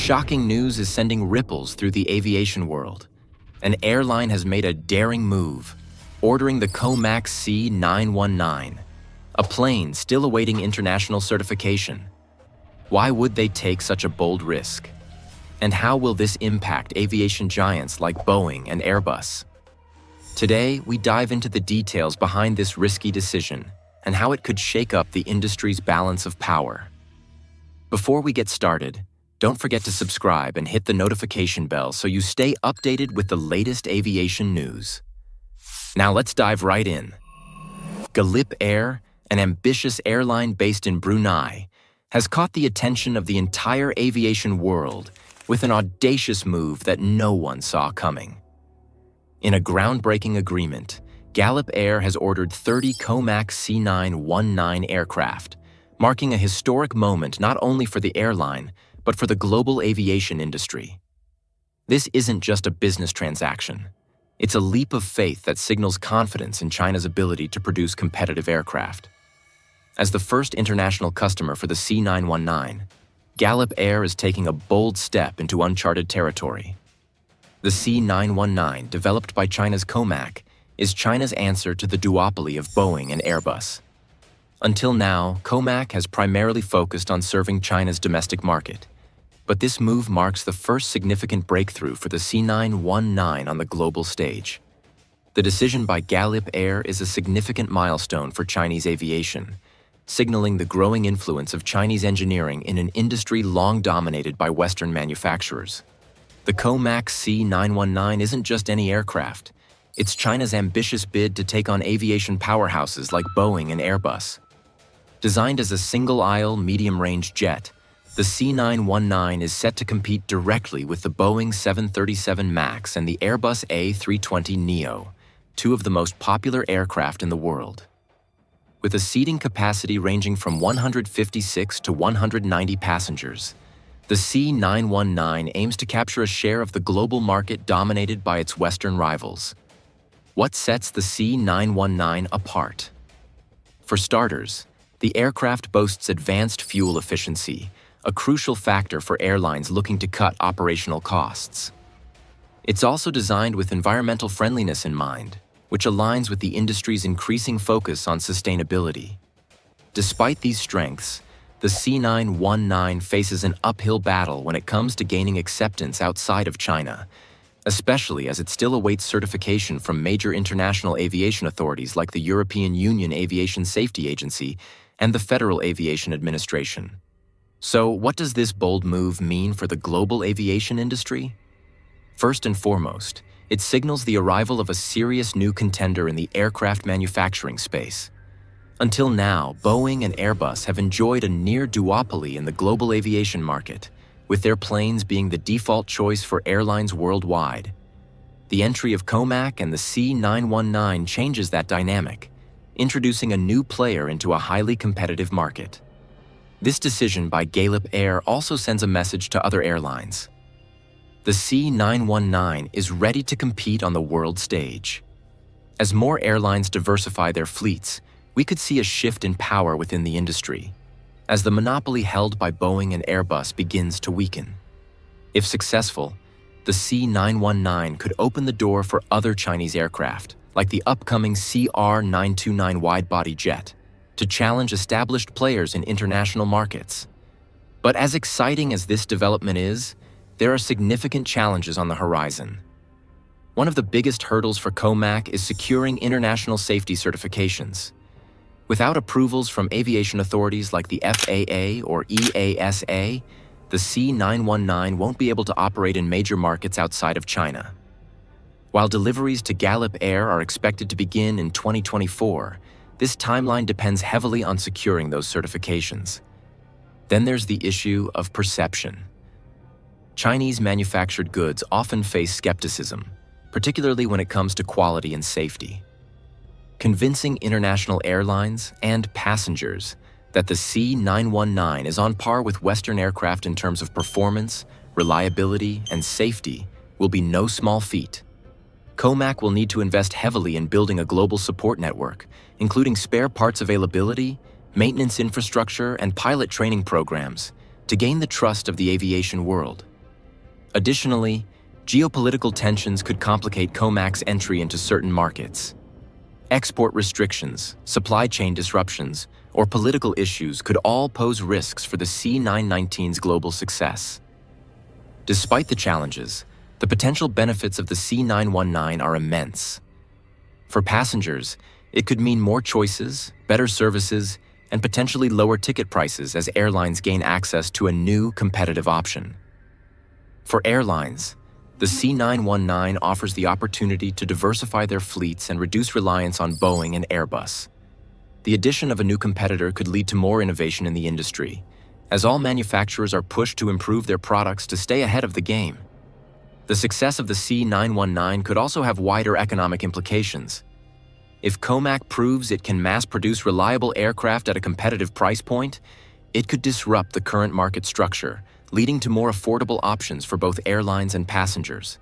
shocking news is sending ripples through the aviation world. An airline has made a daring move, ordering the COMAC C919, a plane still awaiting international certification. Why would they take such a bold risk? And how will this impact aviation giants like Boeing and Airbus? Today, we dive into the details behind this risky decision and how it could shake up the industry's balance of power. Before we get started, don't forget to subscribe and hit the notification bell so you stay updated with the latest aviation news. Now let's dive right in. Galip Air, an ambitious airline based in Brunei, has caught the attention of the entire aviation world with an audacious move that no one saw coming. In a groundbreaking agreement, Galip Air has ordered 30 COMAC C919 aircraft, marking a historic moment not only for the airline, but for the global aviation industry. This isn't just a business transaction. It's a leap of faith that signals confidence in China's ability to produce competitive aircraft. As the first international customer for the C919, Galip Air is taking a bold step into uncharted territory. The C919, developed by China's COMAC, is China's answer to the duopoly of Boeing and Airbus. Until now, COMAC has primarily focused on serving China's domestic market, but this move marks the first significant breakthrough for the C919 on the global stage. The decision by Galip Air is a significant milestone for Chinese aviation, signaling the growing influence of Chinese engineering in an industry long dominated by Western manufacturers. The COMAC C919 isn't just any aircraft. It's China's ambitious bid to take on aviation powerhouses like Boeing and Airbus. Designed as a single-aisle, medium-range jet, the C919 is set to compete directly with the Boeing 737 MAX and the Airbus A320neo, two of the most popular aircraft in the world. With a seating capacity ranging from 156 to 190 passengers, the C919 aims to capture a share of the global market dominated by its Western rivals. What sets the C919 apart? For starters, the aircraft boasts advanced fuel efficiency, a crucial factor for airlines looking to cut operational costs. It's also designed with environmental friendliness in mind, which aligns with the industry's increasing focus on sustainability. Despite these strengths, the C919 faces an uphill battle when it comes to gaining acceptance outside of China, especially as it still awaits certification from major international aviation authorities like the European Union Aviation Safety Agency and the Federal Aviation Administration. So, what does this bold move mean for the global aviation industry? First and foremost, it signals the arrival of a serious new contender in the aircraft manufacturing space. Until now, Boeing and Airbus have enjoyed a near duopoly in the global aviation market, with their planes being the default choice for airlines worldwide. The entry of COMAC and the C919 changes that dynamic, introducing a new player into a highly competitive market. This decision by Galip Air also sends a message to other airlines. The C919 is ready to compete on the world stage. As more airlines diversify their fleets, we could see a shift in power within the industry, as the monopoly held by Boeing and Airbus begins to weaken. If successful, the C919 could open the door for other Chinese aircraft, like the upcoming CR929 wide-body jet, to challenge established players in international markets. But as exciting as this development is, there are significant challenges on the horizon. One of the biggest hurdles for COMAC is securing international safety certifications. Without approvals from aviation authorities like the FAA or EASA, the C919 won't be able to operate in major markets outside of China. While deliveries to Galip Air are expected to begin in 2024, this timeline depends heavily on securing those certifications. Then there's the issue of perception. Chinese manufactured goods often face skepticism, particularly when it comes to quality and safety. Convincing international airlines and passengers that the C919 is on par with Western aircraft in terms of performance, reliability, and safety will be no small feat. COMAC will need to invest heavily in building a global support network, including spare parts availability, maintenance infrastructure, and pilot training programs, to gain the trust of the aviation world. Additionally, geopolitical tensions could complicate COMAC's entry into certain markets. Export restrictions, supply chain disruptions, or political issues could all pose risks for the C919's global success. Despite the challenges, the potential benefits of the C919 are immense. For passengers, it could mean more choices, better services, and potentially lower ticket prices as airlines gain access to a new competitive option. For airlines, the C919 offers the opportunity to diversify their fleets and reduce reliance on Boeing and Airbus. The addition of a new competitor could lead to more innovation in the industry, as all manufacturers are pushed to improve their products to stay ahead of the game. The success of the C919 could also have wider economic implications. If COMAC proves it can mass-produce reliable aircraft at a competitive price point, it could disrupt the current market structure, leading to more affordable options for both airlines and passengers.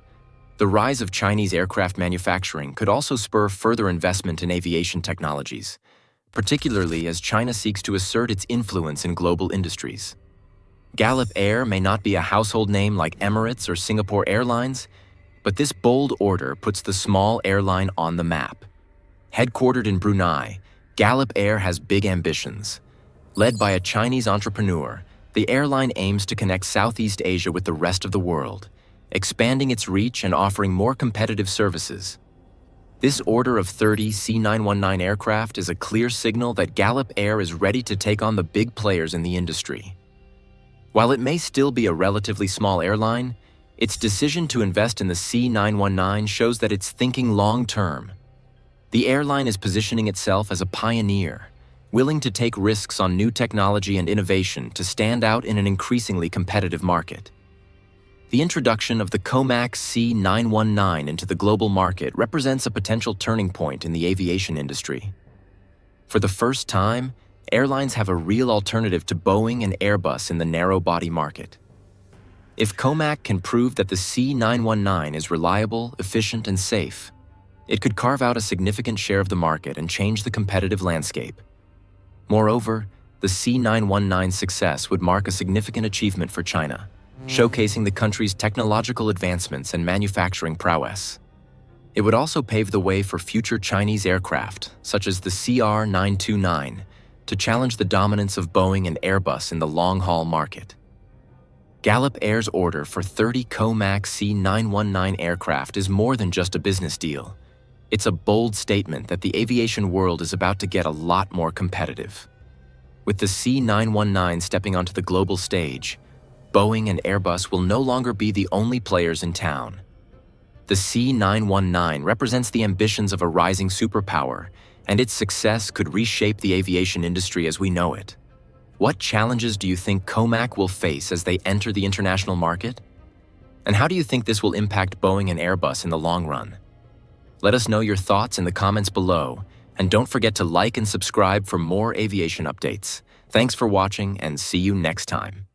The rise of Chinese aircraft manufacturing could also spur further investment in aviation technologies, particularly as China seeks to assert its influence in global industries. Gallop Air may not be a household name like Emirates or Singapore Airlines, but this bold order puts the small airline on the map. Headquartered in Brunei, Gallop Air has big ambitions. Led by a Chinese entrepreneur, the airline aims to connect Southeast Asia with the rest of the world, expanding its reach and offering more competitive services. This order of 30 C919 aircraft is a clear signal that Gallop Air is ready to take on the big players in the industry. While it may still be a relatively small airline, its decision to invest in the C919 shows that it's thinking long-term. The airline is positioning itself as a pioneer, willing to take risks on new technology and innovation to stand out in an increasingly competitive market. The introduction of the COMAC C919 into the global market represents a potential turning point in the aviation industry. For the first time, airlines have a real alternative to Boeing and Airbus in the narrow-body market. If COMAC can prove that the C919 is reliable, efficient, and safe, it could carve out a significant share of the market and change the competitive landscape. Moreover, the C919's success would mark a significant achievement for China, showcasing the country's technological advancements and manufacturing prowess. It would also pave the way for future Chinese aircraft, such as the CR929, to challenge the dominance of Boeing and Airbus in the long-haul market. Gallop Air's order for 30 COMAC C919 aircraft is more than just a business deal. It's a bold statement that the aviation world is about to get a lot more competitive. With the C919 stepping onto the global stage, Boeing and Airbus will no longer be the only players in town. The C919 represents the ambitions of a rising superpower, and its success could reshape the aviation industry as we know it. What challenges do you think COMAC will face as they enter the international market? And how do you think this will impact Boeing and Airbus in the long run? Let us know your thoughts in the comments below, and don't forget to like and subscribe for more aviation updates. Thanks for watching, and see you next time.